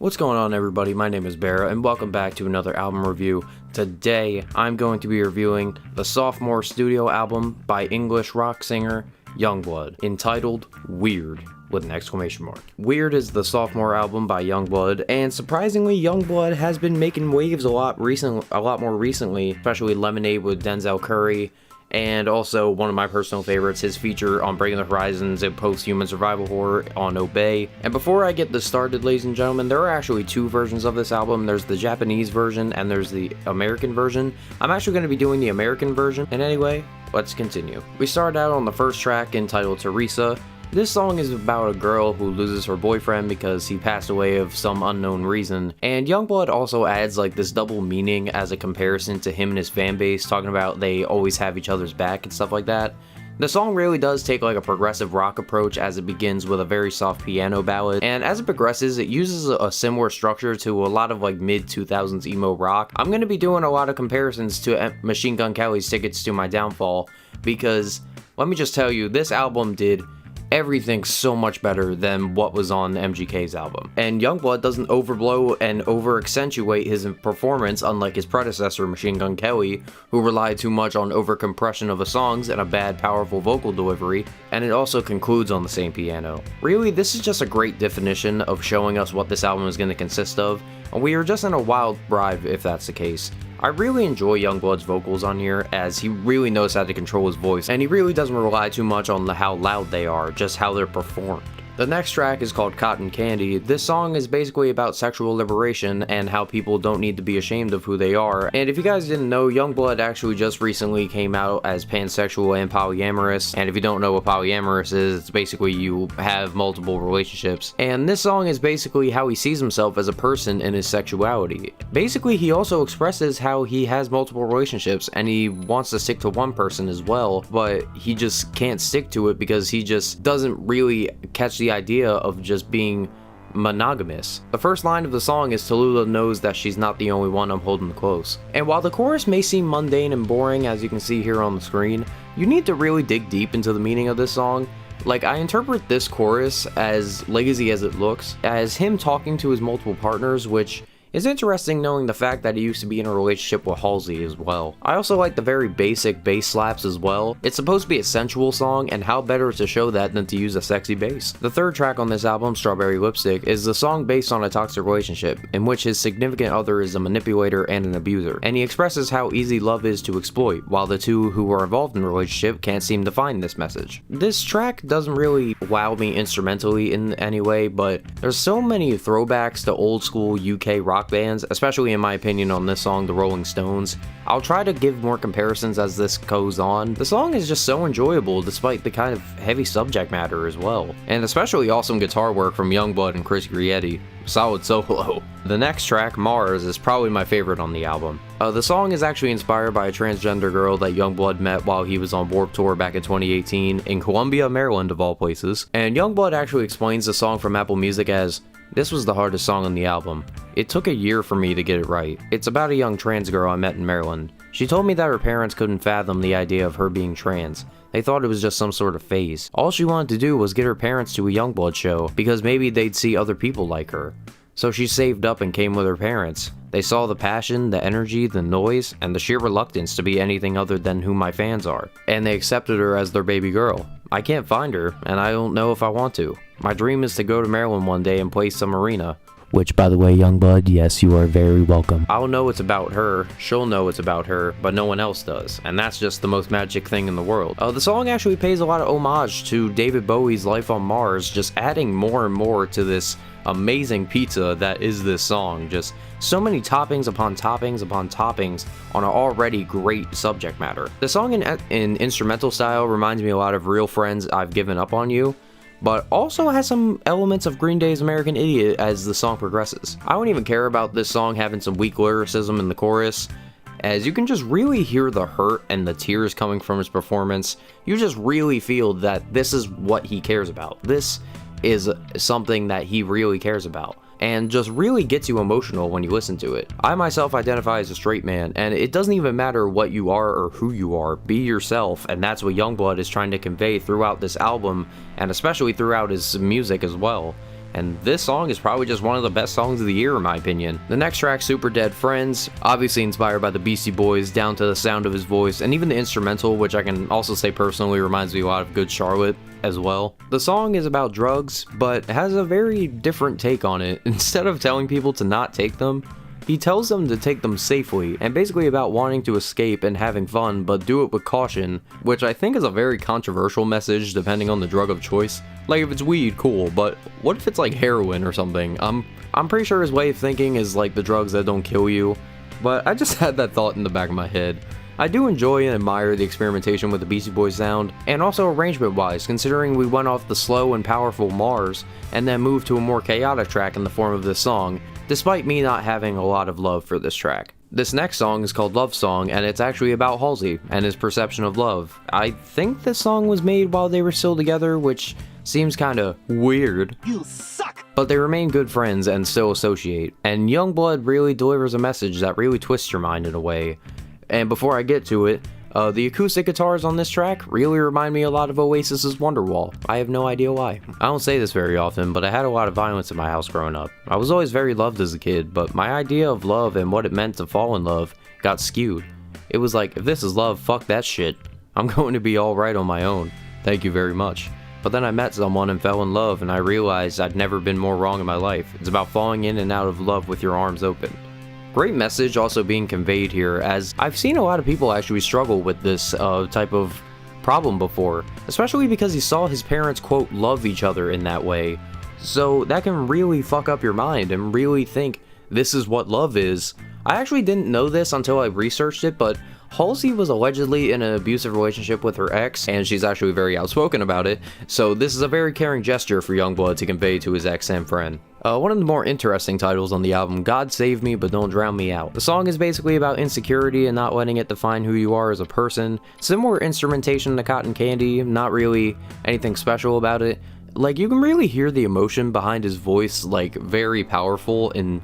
What's going on, everybody? My name is Barra and welcome back to another album review. Today I'm going to be reviewing the sophomore studio album by English rock singer Yungblud, entitled Weird with an exclamation mark. Weird is the sophomore album by Yungblud, and surprisingly Yungblud has been making waves a lot more recently, especially Lemonade with Denzel Curry. And also, one of my personal favorites, his feature on Breaking the Horizons and post-human survival horror on Obey. And before I get this started, ladies and gentlemen, there are actually two versions of this album. There's the Japanese version and there's the American version. I'm actually going to be doing the American version. And anyway, let's continue. We start out on the first track entitled Teresa. This song is about a girl who loses her boyfriend because he passed away of some unknown reason, and Yungblud also adds like this double meaning as a comparison to him and his fan base, talking about they always have each other's back and stuff like that. The song really does take like a progressive rock approach as it begins with a very soft piano ballad, and as it progresses it uses a similar structure to a lot of like mid-2000s emo rock. I'm going to be doing a lot of comparisons to Machine Gun Kelly's Tickets to My Downfall, because let me just tell you, this album did everything so much better than what was on MGK's album. And Yungblud doesn't overblow and over-accentuate his performance, unlike his predecessor Machine Gun Kelly, who relied too much on over-compression of the songs and a bad, powerful vocal delivery, and it also concludes on the same piano. Really, this is just a great definition of showing us what this album is going to consist of, and we are just in a wild ride if that's the case. I really enjoy Yungblud's vocals on here, as he really knows how to control his voice, and he really doesn't rely too much on how loud they are, just how they're performed. The next track is called Cotton Candy. This song is basically about sexual liberation and how people don't need to be ashamed of who they are. And if you guys didn't know, Yungblud actually just recently came out as pansexual and polyamorous. And if you don't know what polyamorous is, it's basically you have multiple relationships. And this song is basically how he sees himself as a person in his sexuality. Basically, he also expresses how he has multiple relationships and he wants to stick to one person as well, but he just can't stick to it because he just doesn't really catch the idea of just being monogamous. The first line of the song is Tallulah knows that she's not the only one I'm holding close. And while the chorus may seem mundane and boring, as you can see here on the screen, you need to really dig deep into the meaning of this song. Like, I interpret this chorus, as lazy as it looks, as him talking to his multiple partners, which is interesting knowing the fact that he used to be in a relationship with Halsey as well. I also like the very basic bass slaps as well. It's supposed to be a sensual song, and how better to show that than to use a sexy bass. The third track on this album, Strawberry Lipstick, is the song based on a toxic relationship, in which his significant other is a manipulator and an abuser, and he expresses how easy love is to exploit, while the two who are involved in the relationship can't seem to find this message. This track doesn't really wow me instrumentally in any way, but there's so many throwbacks to old school UK rock bands, especially in my opinion on this song, the Rolling Stones. I'll try to give more comparisons as this goes on. The song is just so enjoyable despite the kind of heavy subject matter as well, and especially awesome guitar work from Yungblud and Chris Grietti. Solid solo. The next track, Mars, is probably my favorite on the album. The song is actually inspired by a transgender girl that Yungblud met while he was on Warped Tour back in 2018 in Columbia, Maryland of all places. And Yungblud actually explains the song from Apple Music as, "This was the hardest song on the album. It took a year for me to get it right. It's about a young trans girl I met in Maryland. She told me that her parents couldn't fathom the idea of her being trans. They thought it was just some sort of phase. All she wanted to do was get her parents to a Yungblud show, because maybe they'd see other people like her. So she saved up and came with her parents. They saw the passion, the energy, the noise, and the sheer reluctance to be anything other than who my fans are. And they accepted her as their baby girl. I can't find her, and I don't know if I want to. My dream is to go to Maryland one day and play some arena." Which, by the way, Yungblud, yes, you are very welcome. I'll know it's about her, she'll know it's about her, but no one else does, and that's just the most magic thing in the world. The song actually pays a lot of homage to David Bowie's Life on Mars, just adding more and more to this amazing pizza that is this song. Just so many toppings upon toppings upon toppings on an already great subject matter. The song in instrumental style reminds me a lot of Real Friends, I've Given Up on You, but also has some elements of Green Day's American Idiot as the song progresses. I don't even care about this song having some weak lyricism in the chorus, as you can just really hear the hurt and the tears coming from his performance. You just really feel that this is what he cares about. This is something that he really cares about, and just really gets you emotional when you listen to it. I myself identify as a straight man, and it doesn't even matter what you are or who you are, be yourself, and that's what Yungblud is trying to convey throughout this album, and especially throughout his music as well. and this song is probably just one of the best songs of the year in my opinion. The next track, Super Dead Friends, obviously inspired by the Beastie Boys down to the sound of his voice, and even the instrumental, which I can also say personally reminds me a lot of Good Charlotte as well. The song is about drugs, but has a very different take on it. Instead of telling people to not take them, he tells them to take them safely, and basically about wanting to escape and having fun, but do it with caution, which I think is a very controversial message depending on the drug of choice. Like, if it's weed, cool, but what if it's like heroin or something? I'm pretty sure his way of thinking is like the drugs that don't kill you, but I just had that thought in the back of my head. I do enjoy and admire the experimentation with the Beastie Boys sound, and also arrangement-wise, considering we went off the slow and powerful Mars, and then moved to a more chaotic track in the form of this song, despite me not having a lot of love for this track. This next song is called Love Song, and it's actually about Halsey and his perception of love. I think this song was made while they were still together, which seems kinda weird. You suck! But they remain good friends and still associate, and Yungblud really delivers a message that really twists your mind in a way. And before I get to it, the acoustic guitars on this track really remind me a lot of Oasis's Wonderwall. I have no idea why. I don't say this very often, but I had a lot of violence in my house growing up. I was always very loved as a kid, but my idea of love and what it meant to fall in love got skewed. It was like, if this is love, fuck that shit. I'm going to be alright on my own. Thank you very much. But then I met someone and fell in love, and I realized I'd never been more wrong in my life. It's about falling in and out of love with your arms open. Great message also being conveyed here, as I've seen a lot of people actually struggle with this type of problem before, especially because he saw his parents, quote, love each other in that way. So that can really fuck up your mind and really think this is what love is. I actually didn't know this until I researched it, but Halsey was allegedly in an abusive relationship with her ex, and she's actually very outspoken about it, so this is a very caring gesture for Yungblud to convey to his ex and friend. One of the more interesting titles on the album, God Save Me But Don't Drown Me Out. The song is basically about insecurity and not letting it define who you are as a person. Similar instrumentation to Cotton Candy, not really anything special about it. Like, you can really hear the emotion behind his voice, like, very powerful in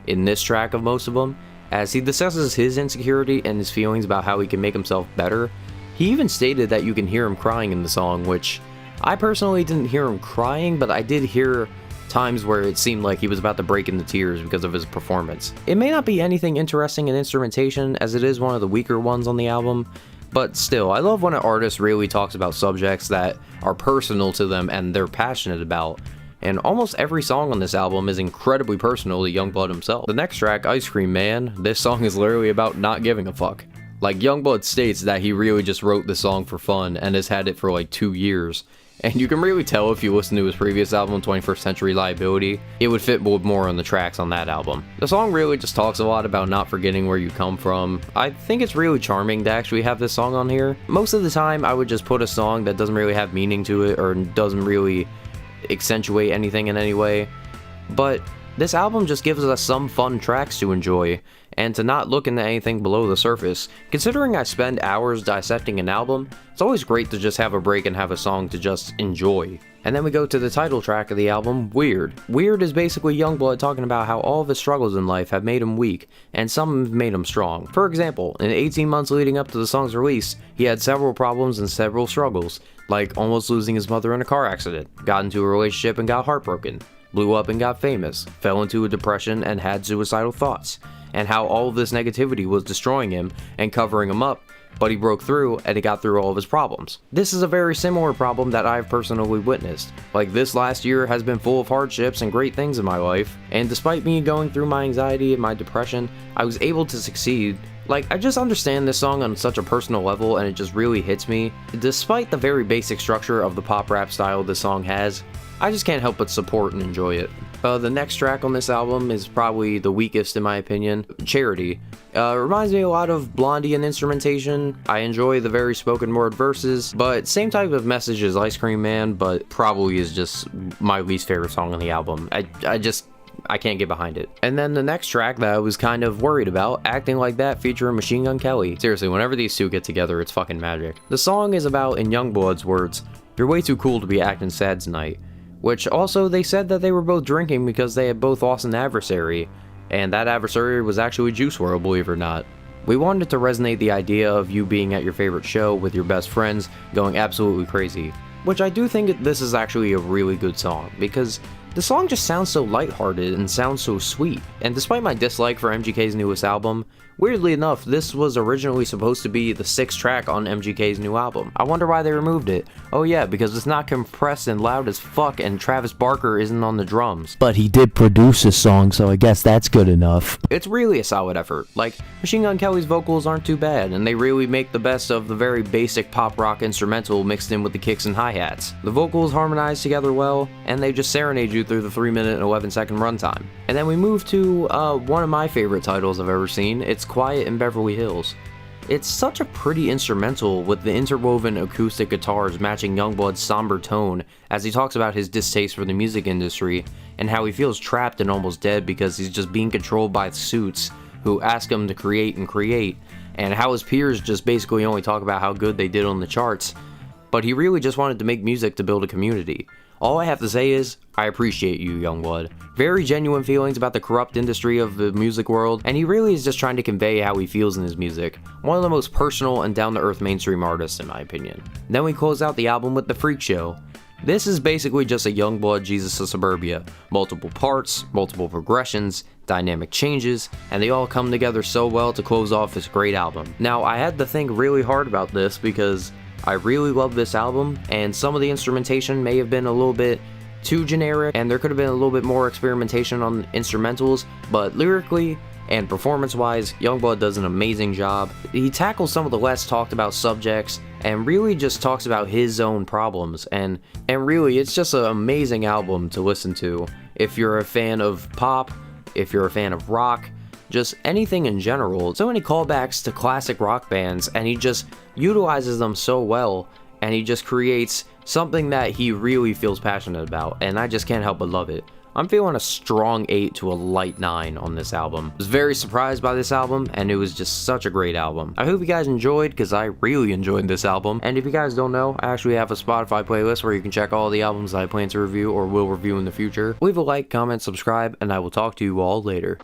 this track of most of them. As he discusses his insecurity and his feelings about how he can make himself better. He even stated that you can hear him crying in the song, which I personally didn't hear him crying, but I did hear times where it seemed like he was about to break into tears because of his performance. It may not be anything interesting in instrumentation, as it is one of the weaker ones on the album, but still, I love when an artist really talks about subjects that are personal to them and they're passionate about. And almost every song on this album is incredibly personal to Yungblud himself. The next track, Ice Cream Man, this song is literally about not giving a fuck. Like, Yungblud states that he really just wrote this song for fun and has had it for like 2 years. And you can really tell if you listen to his previous album, 21st Century Liability, it would fit more on the tracks on that album. The song really just talks a lot about not forgetting where you come from. I think it's really charming to actually have this song on here. Most of the time, I would just put a song that doesn't really have meaning to it or doesn't really accentuate anything in any way, but this album just gives us some fun tracks to enjoy and to not look into anything below the surface. Considering I spend hours dissecting an album, it's always great to just have a break and have a song to just enjoy. And then we go to the title track of the album, Weird. Weird is basically Yungblud talking about how all of his struggles in life have made him weak, and some have made him strong. For example, in the 18 months leading up to the song's release, he had several problems and several struggles, like almost losing his mother in a car accident, got into a relationship and got heartbroken, blew up and got famous, fell into a depression and had suicidal thoughts, and how all of this negativity was destroying him and covering him up, but he broke through and he got through all of his problems. This is a very similar problem that I've personally witnessed. Like, this last year has been full of hardships and great things in my life, and despite me going through my anxiety and my depression, I was able to succeed. Like, I just understand this song on such a personal level and it just really hits me. Despite the very basic structure of the pop rap style this song has, I just can't help but support and enjoy it. The next track on this album is probably the weakest in my opinion, Charity. Reminds me a lot of Blondie in instrumentation. I enjoy the very spoken word verses, but same type of message as Ice Cream Man, but probably is just my least favorite song on the album. I can't get behind it. And then the next track that I was kind of worried about, Acting Like That featuring Machine Gun Kelly. Seriously, whenever these two get together, it's fucking magic. The song is about, in Yungblud's words, "You're way too cool to be acting sad tonight." Which also, they said that they were both drinking because they had both lost an adversary, and that adversary was actually Juice WRLD, believe it or not. We wanted to resonate the idea of you being at your favorite show with your best friends going absolutely crazy, which I do think this is actually a really good song, because The song just sounds so lighthearted and sounds so sweet, and despite my dislike for MGK's newest album, weirdly enough, this was originally supposed to be the 6th track on MGK's new album. I wonder why they removed it. Oh yeah, because it's not compressed and loud as fuck and Travis Barker isn't on the drums. But he did produce a song, so I guess that's good enough. It's really a solid effort. Like, Machine Gun Kelly's vocals aren't too bad, and they really make the best of the very basic pop rock instrumental mixed in with the kicks and hi-hats. The vocals harmonize together well, and they just serenade you through the 3-minute and 11-second runtime. And then we move to one of my favorite titles I've ever seen. It's Quiet in Beverly Hills. It's such a pretty instrumental with the interwoven acoustic guitars matching Yungblud's somber tone as he talks about his distaste for the music industry and how he feels trapped and almost dead because he's just being controlled by suits who ask him to create, and how his peers just basically only talk about how good they did on the charts, but he really just wanted to make music to build a community. All I have to say is, I appreciate you, Yungblud. Very genuine feelings about the corrupt industry of the music world, and he really is just trying to convey how he feels in his music. One of the most personal and down-to-earth mainstream artists, in my opinion. Then we close out the album with The Freak Show. This is basically just a Yungblud Jesus of Suburbia. Multiple parts, multiple progressions, dynamic changes, and they all come together so well to close off this great album. Now, I had to think really hard about this because I really love this album, and some of the instrumentation may have been a little bit too generic, and there could have been a little bit more experimentation on instrumentals, but lyrically and performance-wise, Yungblud does an amazing job. He tackles some of the less talked about subjects, and really just talks about his own problems, and really, it's just an amazing album to listen to. If you're a fan of pop, if you're a fan of rock, just anything in general. So many callbacks to classic rock bands, and he just utilizes them so well, and he just creates something that he really feels passionate about, and I just can't help but love it. I'm feeling a strong 8 to a light 9 on this album. I was very surprised by this album, and it was just such a great album. I hope you guys enjoyed, because I really enjoyed this album. And if you guys don't know, I actually have a Spotify playlist where you can check all the albums I plan to review or will review in the future. Leave a like, comment, subscribe, and I will talk to you all later.